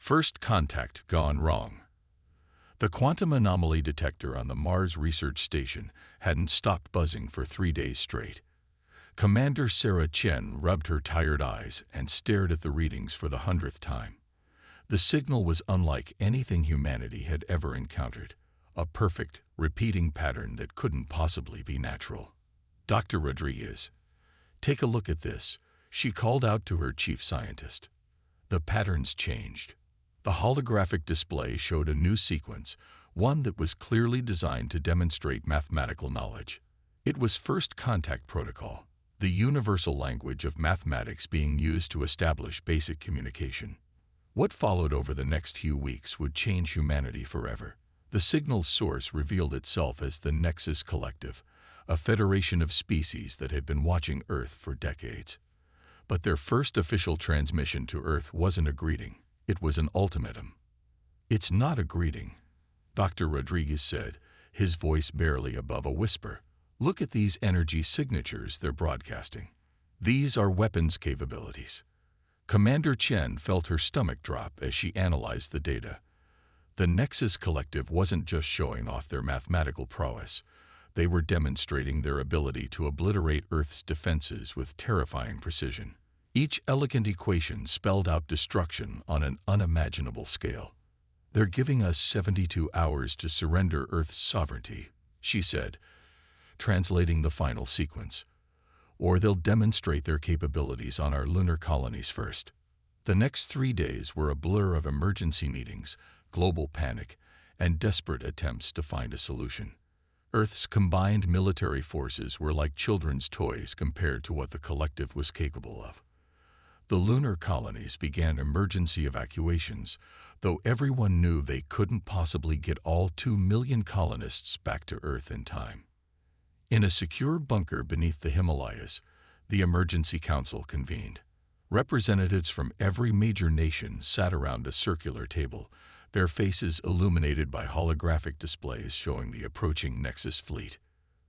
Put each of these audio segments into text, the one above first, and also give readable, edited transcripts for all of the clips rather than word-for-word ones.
First contact gone wrong. The quantum anomaly detector on the Mars Research Station hadn't stopped buzzing for 3 days straight. Commander Sarah Chen rubbed her tired eyes and stared at the readings for the 100th time. The signal was unlike anything humanity had ever encountered, a perfect, repeating pattern that couldn't possibly be natural. Dr. Rodriguez, take a look at this, she called out to her chief scientist. The patterns changed. The holographic display showed a new sequence, one that was clearly designed to demonstrate mathematical knowledge. It was first contact protocol, the universal language of mathematics being used to establish basic communication. What followed over the next few weeks would change humanity forever. The signal's source revealed itself as the Nexus Collective, a federation of species that had been watching Earth for decades. But their first official transmission to Earth wasn't a greeting. It was an ultimatum. "It's not a greeting," Dr. Rodriguez said, his voice barely above a whisper. "Look at these energy signatures they're broadcasting. These are weapons capabilities." Commander Chen felt her stomach drop as she analyzed the data. The Nexus Collective wasn't just showing off their mathematical prowess. They were demonstrating their ability to obliterate Earth's defenses with terrifying precision. Each elegant equation spelled out destruction on an unimaginable scale. "They're giving us 72 hours to surrender Earth's sovereignty," she said, translating the final sequence. "Or they'll demonstrate their capabilities on our lunar colonies first." The next 3 days were a blur of emergency meetings, global panic, and desperate attempts to find a solution. Earth's combined military forces were like children's toys compared to what the collective was capable of. The lunar colonies began emergency evacuations, though everyone knew they couldn't possibly get all 2 million colonists back to Earth in time. In a secure bunker beneath the Himalayas, the Emergency Council convened. Representatives from every major nation sat around a circular table, their faces illuminated by holographic displays showing the approaching Nexus fleet.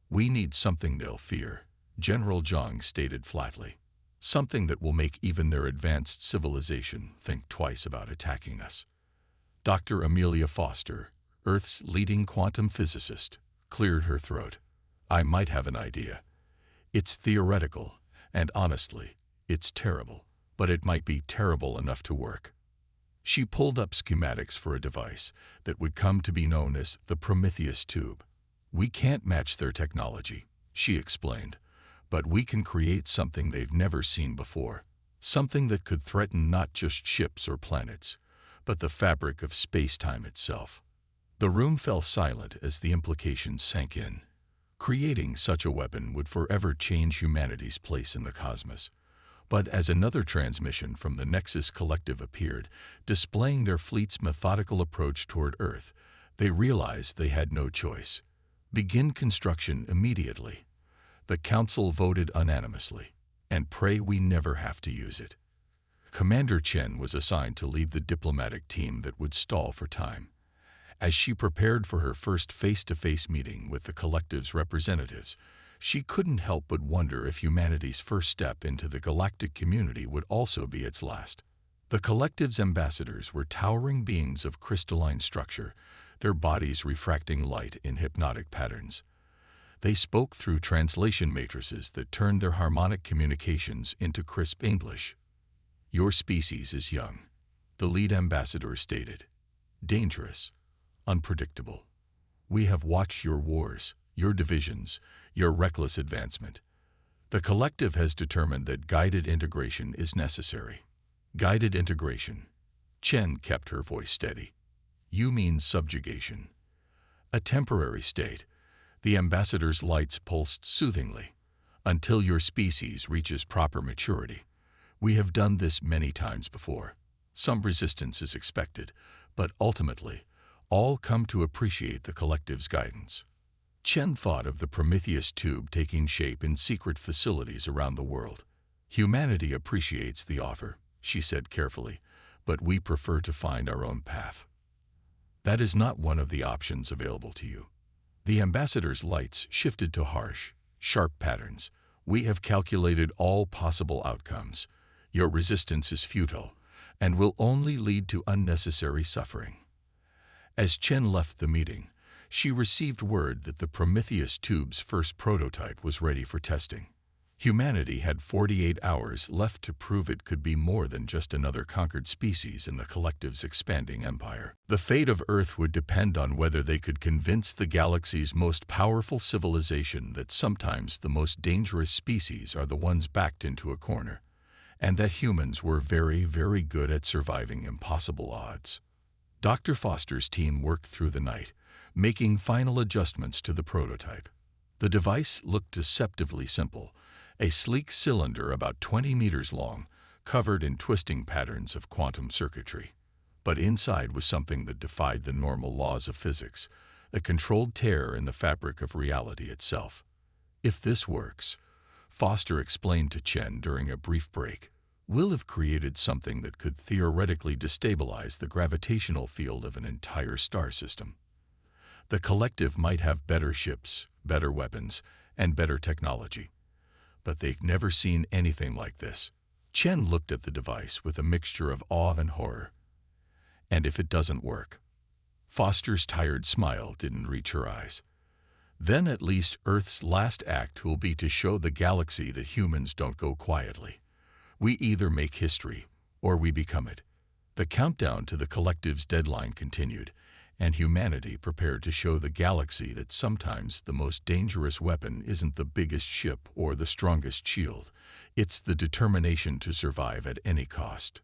"We need something they'll fear," General Zhang stated flatly. "Something that will make even their advanced civilization think twice about attacking us." Dr. Amelia Foster, Earth's leading quantum physicist, cleared her throat. "I might have an idea. It's theoretical, and honestly, it's terrible, but it might be terrible enough to work." She pulled up schematics for a device that would come to be known as the Prometheus tube. "We can't match their technology," she explained, "but we can create something they've never seen before, something that could threaten not just ships or planets, but the fabric of space-time itself." The room fell silent as the implications sank in. Creating such a weapon would forever change humanity's place in the cosmos. But as another transmission from the Nexus Collective appeared, displaying their fleet's methodical approach toward Earth, they realized they had no choice. "Begin construction immediately." The Council voted unanimously, "and pray we never have to use it." Commander Chen was assigned to lead the diplomatic team that would stall for time. As she prepared for her first face-to-face meeting with the Collective's representatives, she couldn't help but wonder if humanity's first step into the galactic community would also be its last. The Collective's ambassadors were towering beings of crystalline structure, their bodies refracting light in hypnotic patterns. They spoke through translation matrices that turned their harmonic communications into crisp English. "Your species is young," the lead ambassador stated. "Dangerous, unpredictable. We have watched your wars, your divisions, your reckless advancement. The Collective has determined that guided integration is necessary." "Guided integration." Chen kept her voice steady. "You mean subjugation." "A temporary state." The ambassador's lights pulsed soothingly. "Until your species reaches proper maturity. We have done this many times before. Some resistance is expected, but ultimately, all come to appreciate the Collective's guidance." Chen thought of the Prometheus tube taking shape in secret facilities around the world. "Humanity appreciates the offer," she said carefully, "but we prefer to find our own path. That is not one of the options available to you." The ambassador's lights shifted to harsh, sharp patterns. "We have calculated all possible outcomes. Your resistance is futile. and will only lead to unnecessary suffering. As Chen left the meeting, she received word that the Prometheus tube's first prototype was ready for testing. Humanity had 48 hours left to prove it could be more than just another conquered species in the collective's expanding empire. The fate of Earth would depend on whether they could convince the galaxy's most powerful civilization that sometimes the most dangerous species are the ones backed into a corner, and that humans were very, very good at surviving impossible odds. Dr. Foster's team worked through the night, making final adjustments to the prototype. The device looked deceptively simple, a sleek cylinder about 20 meters long, covered in twisting patterns of quantum circuitry. But inside was something that defied the normal laws of physics, a controlled tear in the fabric of reality itself. If this works, Foster explained to Chen during a brief break, we'll have created something that could theoretically destabilize the gravitational field of an entire star system. The collective might have better ships, better weapons, and better technology, but they've never seen anything like this. Chen looked at the device with a mixture of awe and horror. And if it doesn't work? Foster's tired smile didn't reach her eyes. Then at least Earth's last act will be to show the galaxy that humans don't go quietly. We either make history, or we become it. The countdown to the collective's deadline continued, and humanity prepared to show the galaxy that sometimes the most dangerous weapon isn't the biggest ship or the strongest shield. It's the determination to survive at any cost.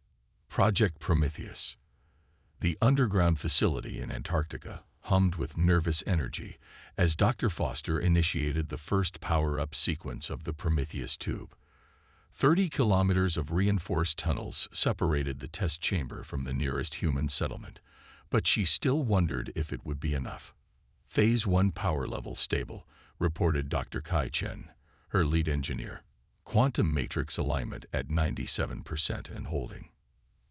Project Prometheus. The underground facility in Antarctica hummed with nervous energy as Dr. Foster initiated the first power-up sequence of the Prometheus tube. 30 kilometers of reinforced tunnels separated the test chamber from the nearest human settlement, but she still wondered if it would be enough. Phase 1 power level stable, reported Dr. Kai Chen, her lead engineer. Quantum matrix alignment at 97% and holding.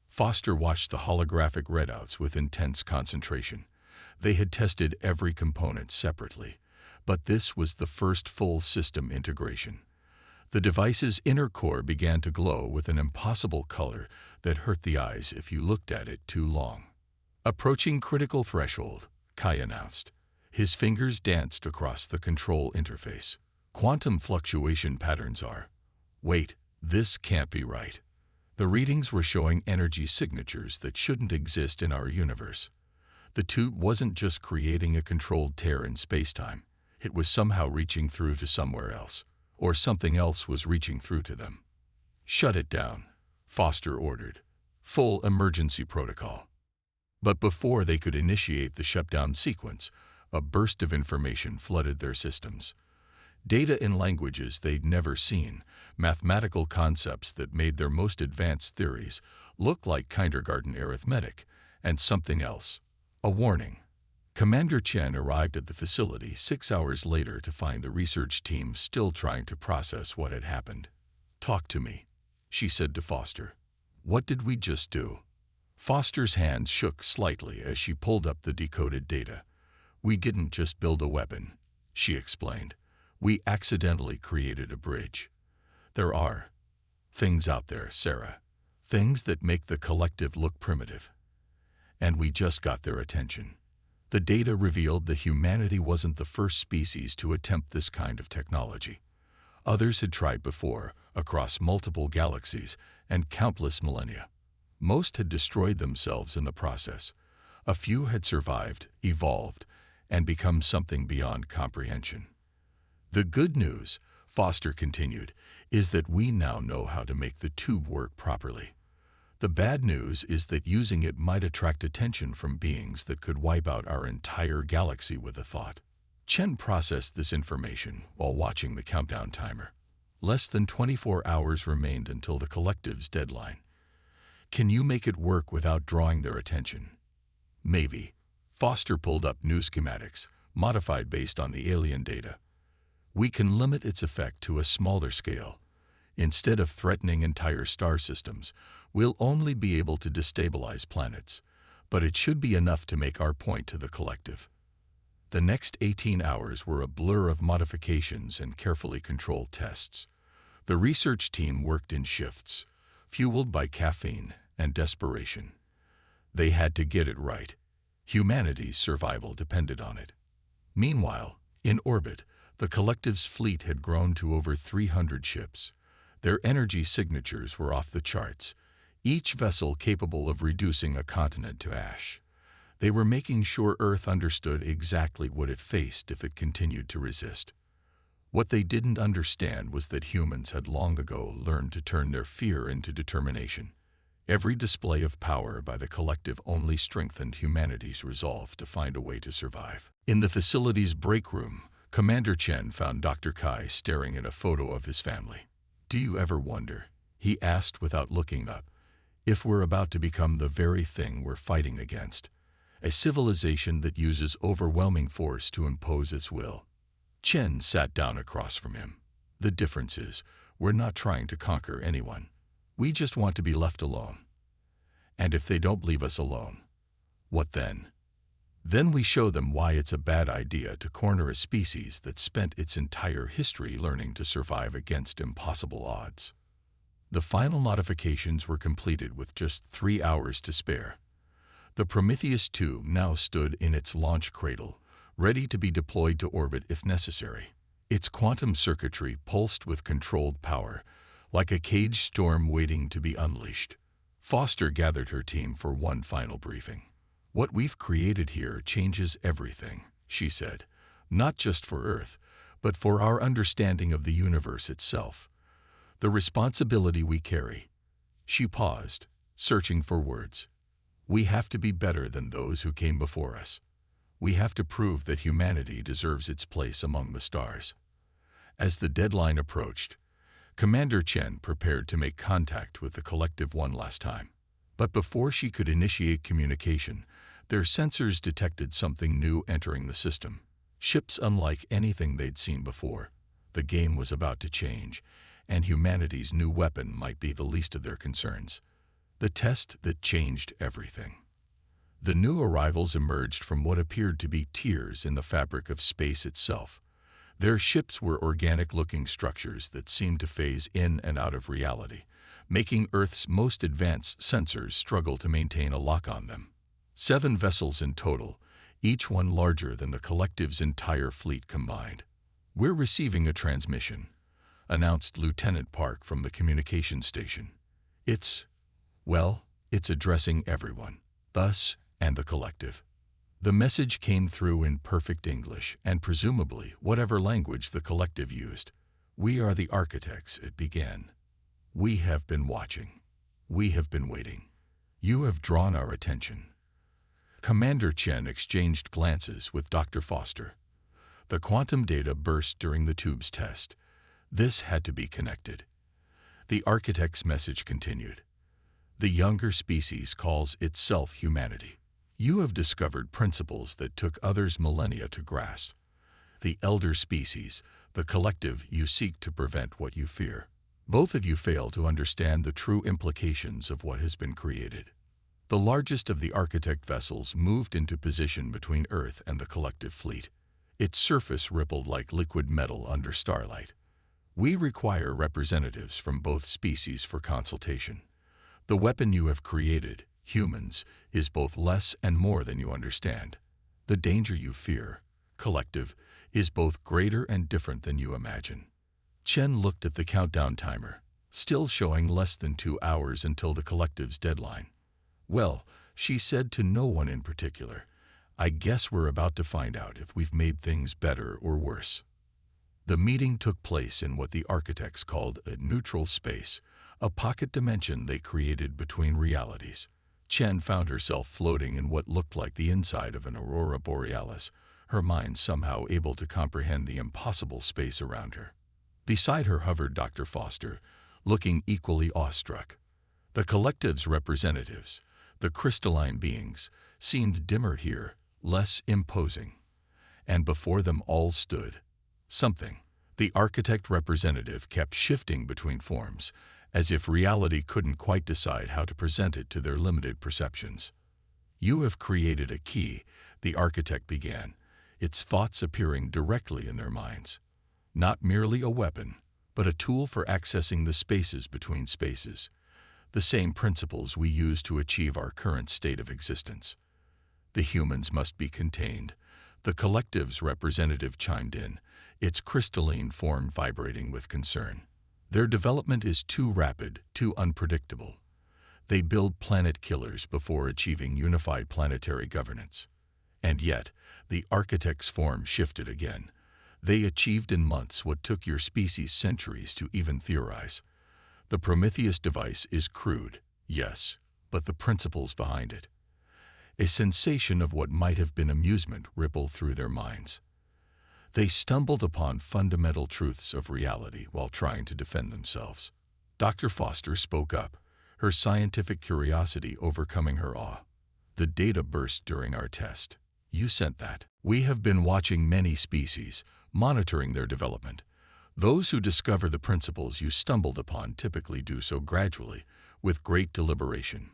Foster watched the holographic readouts with intense concentration. They had tested every component separately, but this was the first full system integration. The device's inner core began to glow with an impossible color that hurt the eyes if you looked at it too long. Approaching critical threshold, Kai announced. His fingers danced across the control interface. Quantum fluctuation patterns are. Wait, this can't be right. The readings were showing energy signatures that shouldn't exist in our universe. The tube wasn't just creating a controlled tear in spacetime. It was somehow reaching through to somewhere else, or something else was reaching through to them. Shut it down, Foster ordered. Full emergency protocol. But before they could initiate the shutdown sequence, a burst of information flooded their systems. Data in languages they'd never seen, mathematical concepts that made their most advanced theories look like kindergarten arithmetic, and something else. A warning. Commander Chen arrived at the facility 6 hours later to find the research team still trying to process what had happened. Talk to me, she said to Foster. What did we just do? Foster's hands shook slightly as she pulled up the decoded data. We didn't just build a weapon, she explained. We accidentally created a bridge. There are things out there, Sarah. Things that make the collective look primitive. And we just got their attention. The data revealed that humanity wasn't the first species to attempt this kind of technology. Others had tried before, across multiple galaxies and countless millennia. Most had destroyed themselves in the process. A few had survived, evolved, and become something beyond comprehension. The good news, Foster continued, is that we now know how to make the tube work properly. The bad news is that using it might attract attention from beings that could wipe out our entire galaxy with a thought. Chen processed this information while watching the countdown timer. Less than 24 hours remained until the collective's deadline. Can you make it work without drawing their attention? Maybe. Foster pulled up new schematics, modified based on the alien data. We can limit its effect to a smaller scale. Instead of threatening entire star systems, we'll only be able to destabilize planets, but it should be enough to make our point to the collective. The next 18 hours were a blur of modifications and carefully controlled tests. The research team worked in shifts, fueled by caffeine and desperation. They had to get it right. Humanity's survival depended on it. Meanwhile, in orbit, the collective's fleet had grown to over 300 ships. Their energy signatures were off the charts, each vessel capable of reducing a continent to ash. They were making sure Earth understood exactly what it faced if it continued to resist. What they didn't understand was that humans had long ago learned to turn their fear into determination. Every display of power by the collective only strengthened humanity's resolve to find a way to survive. In the facility's break room, Commander Chen found Dr. Kai staring at a photo of his family. "Do you ever wonder," he asked without looking up, "if we're about to become the very thing we're fighting against? A civilization that uses overwhelming force to impose its will." Chen sat down across from him. "The difference is, we're not trying to conquer anyone. We just want to be left alone. And if they don't leave us alone, what then? Then we show them why it's a bad idea to corner a species that spent its entire history learning to survive against impossible odds." The final modifications were completed with just 3 hours to spare. The Prometheus 2 now stood in its launch cradle, ready to be deployed to orbit if necessary. Its quantum circuitry pulsed with controlled power, like a cage storm waiting to be unleashed. Foster gathered her team for one final briefing. "What we've created here changes everything," she said, "not just for Earth, but for our understanding of the universe itself. The responsibility we carry." She paused, searching for words. "We have to be better than those who came before us. We have to prove that humanity deserves its place among the stars." As the deadline approached, Commander Chen prepared to make contact with the collective one last time. But before she could initiate communication, their sensors detected something new entering the system. Ships unlike anything they'd seen before. The game was about to change, and humanity's new weapon might be the least of their concerns. The test that changed everything. The new arrivals emerged from what appeared to be tears in the fabric of space itself. Their ships were organic-looking structures that seemed to phase in and out of reality, making Earth's most advanced sensors struggle to maintain a lock on them. 7 vessels in total, each one larger than the collective's entire fleet combined. "We're receiving a transmission," announced Lieutenant Park from the communication station. It's addressing everyone, us and the collective." The message came through in perfect English and presumably whatever language the collective used. "We are the architects," it began. "We have been watching. We have been waiting. You have drawn our attention." Commander Chen exchanged glances with Dr. Foster. The quantum data burst during the tube's test. This had to be connected. The architect's message continued. "The younger species calls itself humanity. You have discovered principles that took others millennia to grasp. The elder species, the collective, you seek to prevent what you fear. Both of you fail to understand the true implications of what has been created." The largest of the architect vessels moved into position between Earth and the collective fleet. Its surface rippled like liquid metal under starlight. "We require representatives from both species for consultation. The weapon you have created, humans, is both less and more than you understand. The danger you fear, collective, is both greater and different than you imagine." Chen looked at the countdown timer, still showing less than 2 hours until the collective's deadline. "Well," she said to no one in particular, "I guess we're about to find out if we've made things better or worse." The meeting took place in what the architects called a neutral space, a pocket dimension they created between realities. Chen found herself floating in what looked like the inside of an aurora borealis, her mind somehow able to comprehend the impossible space around her. Beside her hovered Dr. Foster, looking equally awestruck. The collective's representatives, the crystalline beings, seemed dimmer here, less imposing. And before them all stood something. The architect representative kept shifting between forms, as if reality couldn't quite decide how to present it to their limited perceptions. "You have created a key," the architect began, its thoughts appearing directly in their minds. "Not merely a weapon, but a tool for accessing the spaces between spaces. the same principles we use to achieve our current state of existence. The humans must be contained. The collective's representative chimed in, its crystalline form vibrating with concern. Their development is too rapid, too unpredictable. They build planet killers before achieving unified planetary governance. And yet, the architect's form shifted again. They achieved in months what took your species centuries to even theorize. The Prometheus device is crude, yes, but the principles behind it. A sensation of what might have been amusement rippled through their minds. They stumbled upon fundamental truths of reality while trying to defend themselves. Dr. Foster spoke up, her scientific curiosity overcoming her awe. The data burst during our test. You sent that. We have been watching many species, monitoring their development. Those who discover the principles you stumbled upon typically do so gradually, with great deliberation.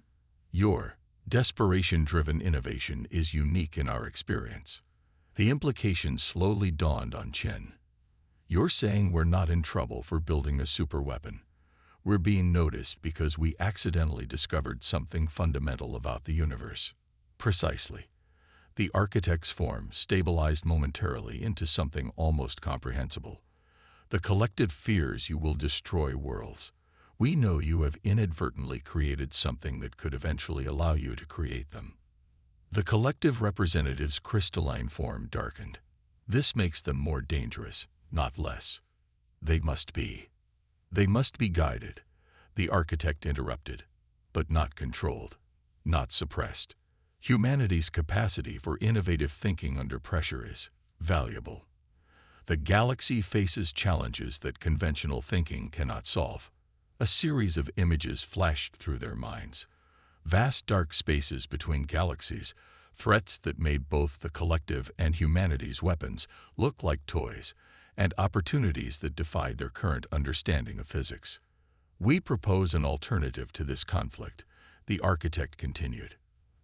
Your desperation-driven innovation is unique in our experience. The implication slowly dawned on Chen. You're saying we're not in trouble for building a superweapon. We're being noticed because we accidentally discovered something fundamental about the universe. Precisely. The architect's form stabilized momentarily into something almost comprehensible. The collective fears you will destroy worlds. We know you have inadvertently created something that could eventually allow you to create them. The collective representative's crystalline form darkened. This makes them more dangerous, not less. They must be guided, the architect interrupted, but not controlled, not suppressed. Humanity's capacity for innovative thinking under pressure is valuable. The galaxy faces challenges that conventional thinking cannot solve. A series of images flashed through their minds. Vast dark spaces between galaxies, threats that made both the collective and humanity's weapons look like toys, and opportunities that defied their current understanding of physics. We propose an alternative to this conflict, the architect continued.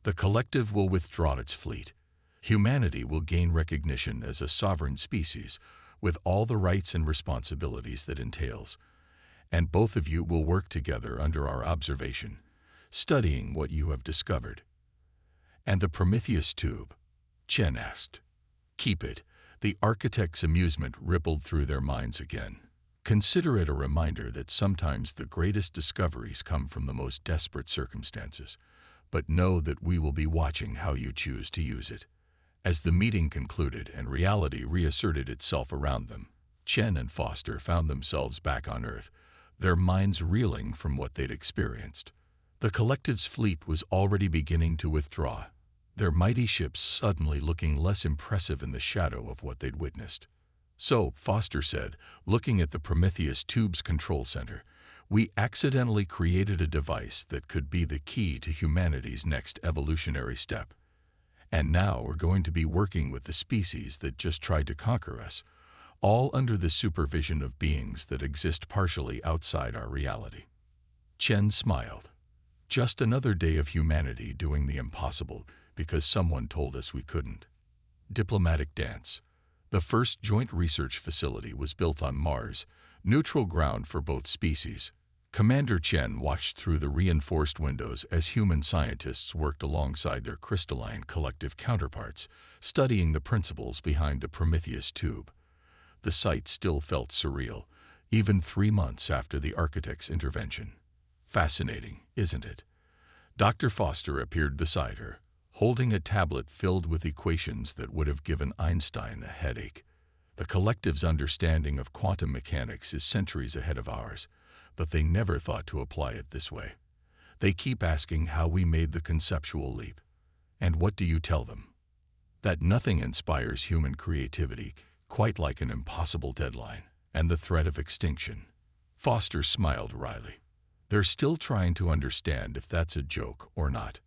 The collective will withdraw its fleet. Humanity will gain recognition as a sovereign species with all the rights and responsibilities that entails. And both of you will work together under our observation, studying what you have discovered. And the Prometheus tube? Chen asked. Keep it. The architect's amusement rippled through their minds again. Consider it a reminder that sometimes the greatest discoveries come from the most desperate circumstances. But know that we will be watching how you choose to use it. As the meeting concluded and reality reasserted itself around them, Chen and Foster found themselves back on Earth, their minds reeling from what they'd experienced. The collective's fleet was already beginning to withdraw, their mighty ships suddenly looking less impressive in the shadow of what they'd witnessed. So, Foster said, looking at the Prometheus tube's control center, we accidentally created a device that could be the key to humanity's next evolutionary step. And now we're going to be working with the species that just tried to conquer us, all under the supervision of beings that exist partially outside our reality. Chen smiled. Just another day of humanity doing the impossible because someone told us we couldn't. Diplomatic dance. The first joint research facility was built on Mars, neutral ground for both species. Commander Chen watched through the reinforced windows as human scientists worked alongside their crystalline collective counterparts, studying the principles behind the Prometheus tube. The sight still felt surreal, even 3 months after the architect's intervention. Fascinating, isn't it? Dr. Foster appeared beside her, holding a tablet filled with equations that would have given Einstein a headache. The collective's understanding of quantum mechanics is centuries ahead of ours, but they never thought to apply it this way. They keep asking how we made the conceptual leap. And what do you tell them? That nothing inspires human creativity quite like an impossible deadline and the threat of extinction. Foster smiled wryly. They're still trying to understand if that's a joke or not.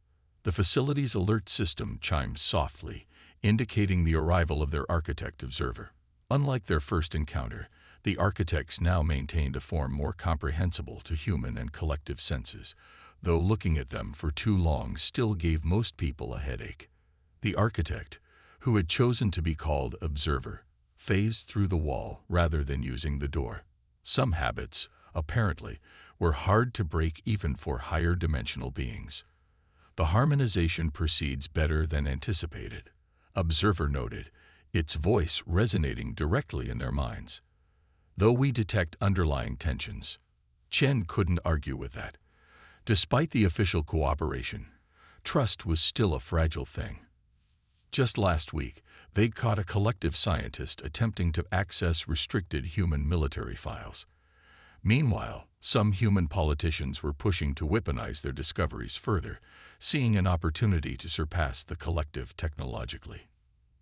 The facility's alert system chimed softly, indicating the arrival of their architect observer. Unlike their first encounter, the architects now maintained a form more comprehensible to human and collective senses, though looking at them for too long still gave most people a headache. The architect, who had chosen to be called observer, phased through the wall rather than using the door. Some habits, apparently, were hard to break even for higher dimensional beings. The harmonization proceeds better than anticipated, observer noted, its voice resonating directly in their minds. Though we detect underlying tensions, Chen couldn't argue with that. Despite the official cooperation, trust was still a fragile thing. Just last week, they'd caught a collective scientist attempting to access restricted human military files. Meanwhile, some human politicians were pushing to weaponize their discoveries further, seeing an opportunity to surpass the collective technologically.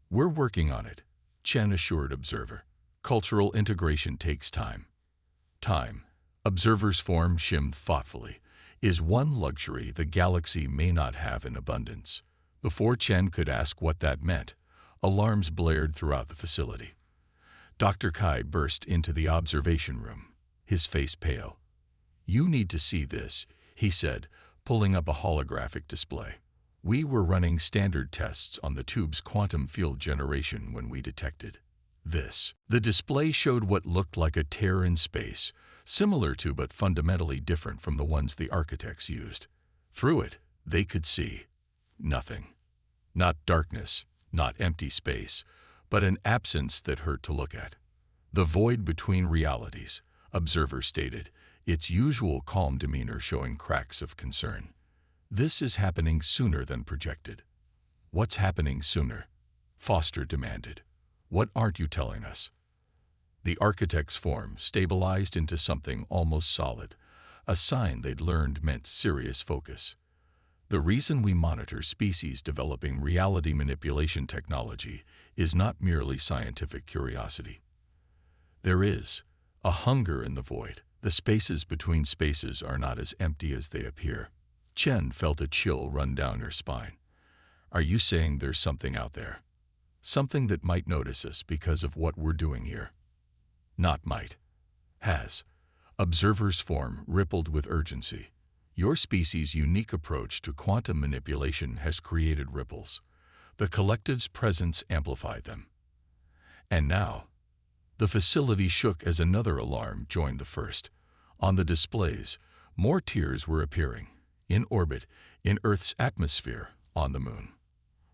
"We're working on it," Chen assured Observer. "Cultural integration takes time." Time, Observer's form shimmed thoughtfully, is one luxury the galaxy may not have in abundance. Before Chen could ask what that meant, alarms blared throughout the facility. Dr. Kai burst into the observation room, his face pale. "You need to see this," he said, pulling up a holographic display. "We were running standard tests on the tube's quantum field generation when we detected this." The display showed what looked like a tear in space, similar to but fundamentally different from the ones the architects used. Through it, they could see nothing. Not darkness, not empty space, but an absence that hurt to look at. "The void between realities," Observer stated, its usual calm demeanor showing cracks of concern. "This is happening sooner than projected." "What's happening sooner?" Foster demanded. "What aren't you telling us?" The architect's form stabilized into something almost solid, a sign they'd learned meant serious focus. "The reason we monitor species developing reality manipulation technology is not merely scientific curiosity. There is a hunger in the void. The spaces between spaces are not as empty as they appear." Chen felt a chill run down her spine. "Are you saying there's something out there? Something that might notice us because of what we're doing here?" "Not might. Has." Observer's form rippled with urgency. "Your species' unique approach to quantum manipulation has created ripples. The collective's presence amplified them. And now..." The facility shook as another alarm joined the first. On the displays, more tiers were appearing, in orbit, in Earth's atmosphere, on the Moon.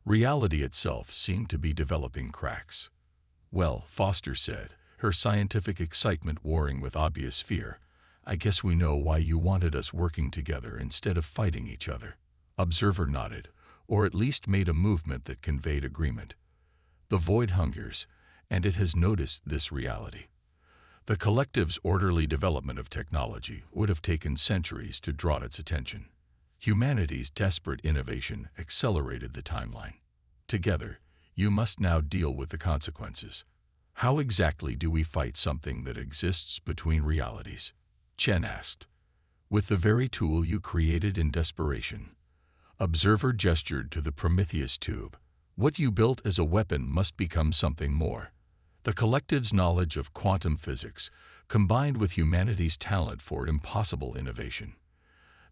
Reality itself seemed to be developing cracks. "Well," Foster said, her scientific excitement warring with obvious fear, "I guess we know why you wanted us working together instead of fighting each other." Observer nodded, or at least made a movement that conveyed agreement. "The void hungers, and it has noticed this reality. The collective's orderly development of technology would have taken centuries to draw its attention. Humanity's desperate innovation accelerated the timeline. Together, you must now deal with the consequences. How exactly do we fight something that exists between realities?" Chen asked. "With the very tool you created in desperation." Observer gestured to the Prometheus tube. "What you built as a weapon must become something more. The collective's knowledge of quantum physics, combined with humanity's talent for impossible innovation."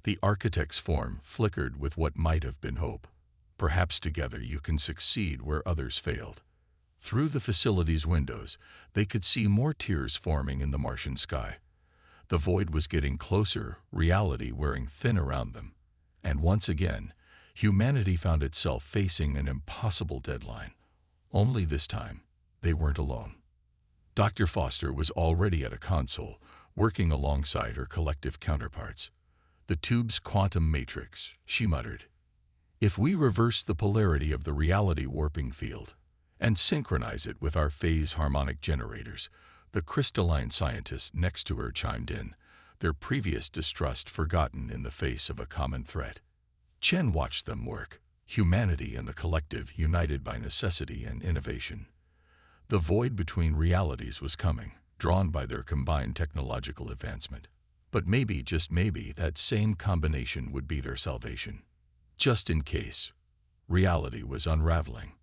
The architect's form flickered with what might have been hope. "Perhaps together you can succeed where others failed." Through the facility's windows, they could see more tiers forming in the Martian sky. The void was getting closer, reality wearing thin around them. And once again, humanity found itself facing an impossible deadline. Only this time, they weren't alone. Dr. Foster was already at a console, working alongside her collective counterparts. "The tube's quantum matrix," she muttered. "If we reverse the polarity of the reality warping field and synchronize it with our phase harmonic generators," the crystalline scientist next to her chimed in, their previous distrust forgotten in the face of a common threat. Chen watched them work, humanity and the collective united by necessity and innovation. The void between realities was coming, drawn by their combined technological advancement. But maybe, just maybe, that same combination would be their salvation. Just in case reality was unraveling.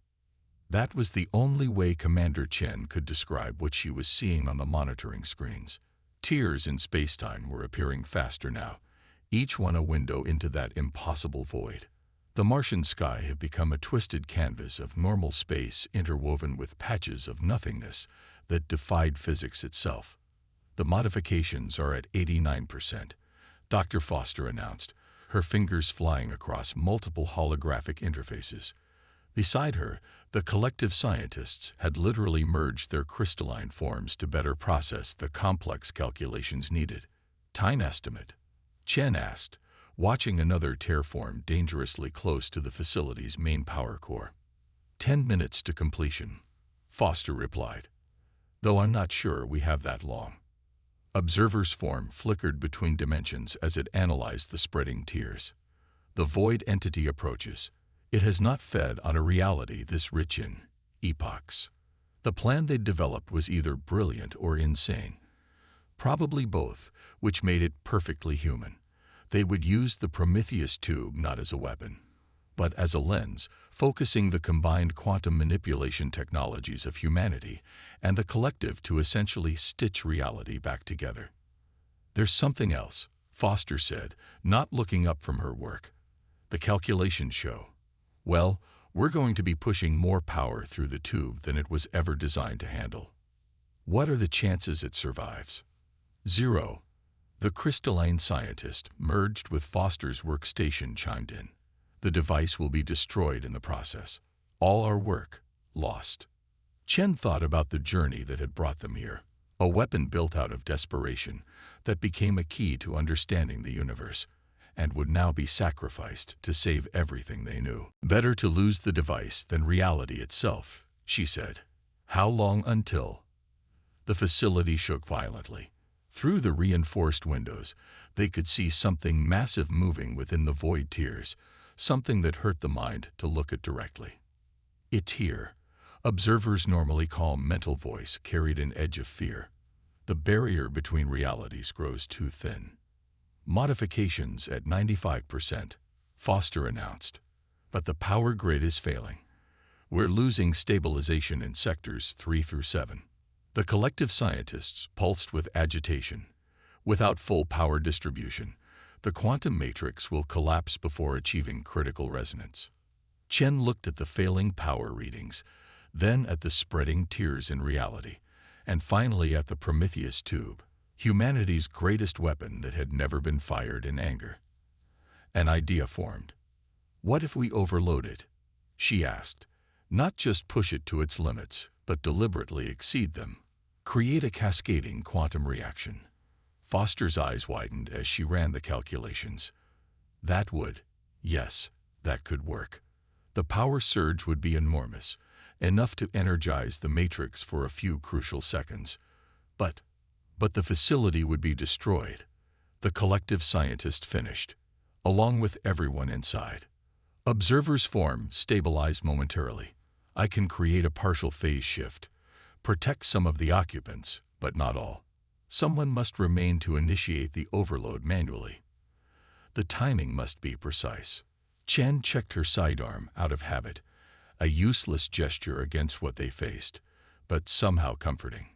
That was the only way Commander Chen could describe what she was seeing on the monitoring screens. Tiers in spacetime were appearing faster now, each one a window into that impossible void. The Martian sky had become a twisted canvas of normal space interwoven with patches of nothingness that defied physics itself. The modifications are at 89%, Dr. Foster announced, her fingers flying across multiple holographic interfaces. Beside her, the collective scientists had literally merged their crystalline forms to better process the complex calculations needed. Time estimate? Chen asked, watching another tear form dangerously close to the facility's main power core. 10 minutes to completion, Foster replied, though I'm not sure we have that long. Observer's form flickered between dimensions as it analyzed the spreading tears. The void entity approaches. It has not fed on a reality this rich in epochs. The plan they'd developed was either brilliant or insane. Probably both, which made it perfectly human. They would use the Prometheus tube not as a weapon, but as a lens, focusing the combined quantum manipulation technologies of humanity and the collective to essentially stitch reality back together. There's something else, Foster said, not looking up from her work. The calculations show. Well, we're going to be pushing more power through the tube than it was ever designed to handle. What are the chances it survives? 0. The crystalline scientist, merged with Foster's workstation, chimed in. The device will be destroyed in the process. All our work, lost. Chen thought about the journey that had brought them here, a weapon built out of desperation that became a key to understanding the universe, and would now be sacrificed to save everything they knew. Better to lose the device than reality itself, she said. How long until? The facility shook violently. Through the reinforced windows, they could see something massive moving within the void tiers, something that hurt the mind to look at directly. It's here. Observers normally call mental voice carried an edge of fear. The barrier between realities grows too thin. Modifications at 95%, Foster announced. But the power grid is failing. We're losing stabilization in sectors 3 through 7. The collective scientists pulsed with agitation. Without full power distribution, the quantum matrix will collapse before achieving critical resonance. Chen looked at the failing power readings, then at the spreading tears in reality, and finally at the Prometheus tube, humanity's greatest weapon that had never been fired in anger. An idea formed. What if we overload it? She asked. Not just push it to its limits, but deliberately exceed them. Create a cascading quantum reaction. Foster's eyes widened as she ran the calculations. Yes, that could work. The power surge would be enormous, enough to energize the matrix for a few crucial seconds. But the facility would be destroyed. The collective scientist finished, along with everyone inside. Observer's form stabilized momentarily. I can create a partial phase shift. Protect some of the occupants, but not all. Someone must remain to initiate the overload manually. The timing must be precise. Chen checked her sidearm out of habit, a useless gesture against what they faced, but somehow comforting.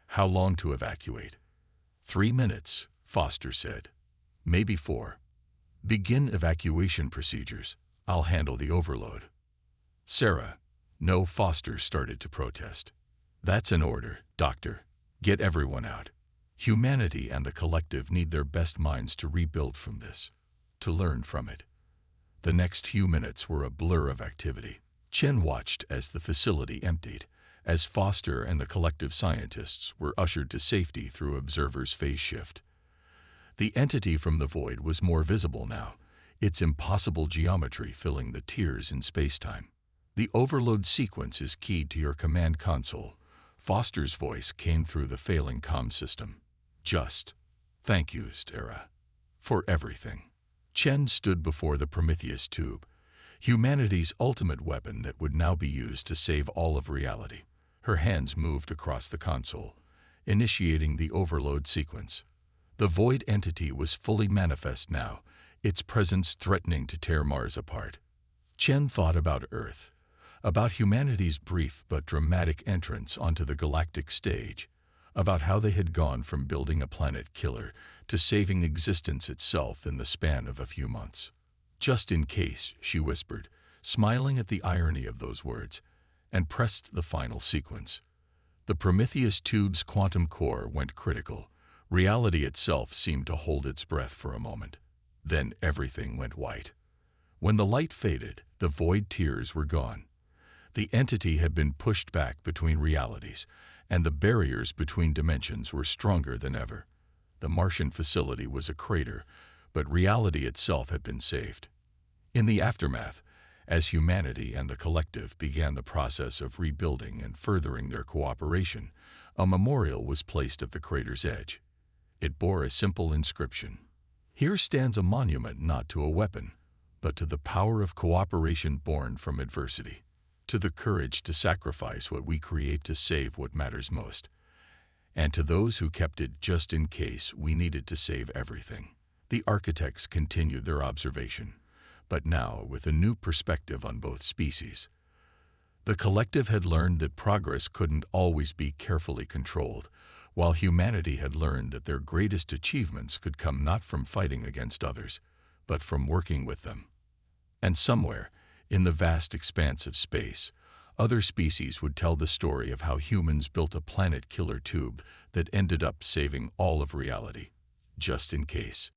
How long to evacuate? 3 minutes, Foster said. Maybe 4. Begin evacuation procedures. I'll handle the overload. Sarah. No, Foster started to protest. That's an order, Doctor. Get everyone out. Humanity and the collective need their best minds to rebuild from this, to learn from it. The next few minutes were a blur of activity. Chen watched as the facility emptied, as Foster and the collective scientists were ushered to safety through Observer's phase shift. The entity from the void was more visible now, its impossible geometry filling the tiers in spacetime. The overload sequence is keyed to your command console. Foster's voice came through the failing comm system. Thank you, Stara, for everything. Chen stood before the Prometheus tube, humanity's ultimate weapon that would now be used to save all of reality. Her hands moved across the console, initiating the overload sequence. The void entity was fully manifest now, its presence threatening to tear Mars apart. Chen thought about Earth, about humanity's brief but dramatic entrance onto the galactic stage, about how they had gone from building a planet killer to saving existence itself in the span of a few months. Just in case, she whispered, smiling at the irony of those words, and pressed the final sequence. The Prometheus tube's quantum core went critical, Reality itself seemed to hold its breath for a moment. Then everything went white. When the light faded, the void tears were gone. The entity had been pushed back between realities, and the barriers between dimensions were stronger than ever. The Martian facility was a crater, but reality itself had been saved. In the aftermath, as humanity and the collective began the process of rebuilding and furthering their cooperation, a memorial was placed at the crater's edge. It bore a simple inscription. Here stands a monument not to a weapon, but to the power of cooperation born from adversity, to the courage to sacrifice what we create to save what matters most, and to those who kept it just in case we needed to save everything. The architects continued their observation, but now with a new perspective on both species. The collective had learned that progress couldn't always be carefully controlled, while humanity had learned that their greatest achievements could come not from fighting against others, but from working with them. And somewhere, in the vast expanse of space, other species would tell the story of how humans built a planet-killer tube that ended up saving all of reality, just in case.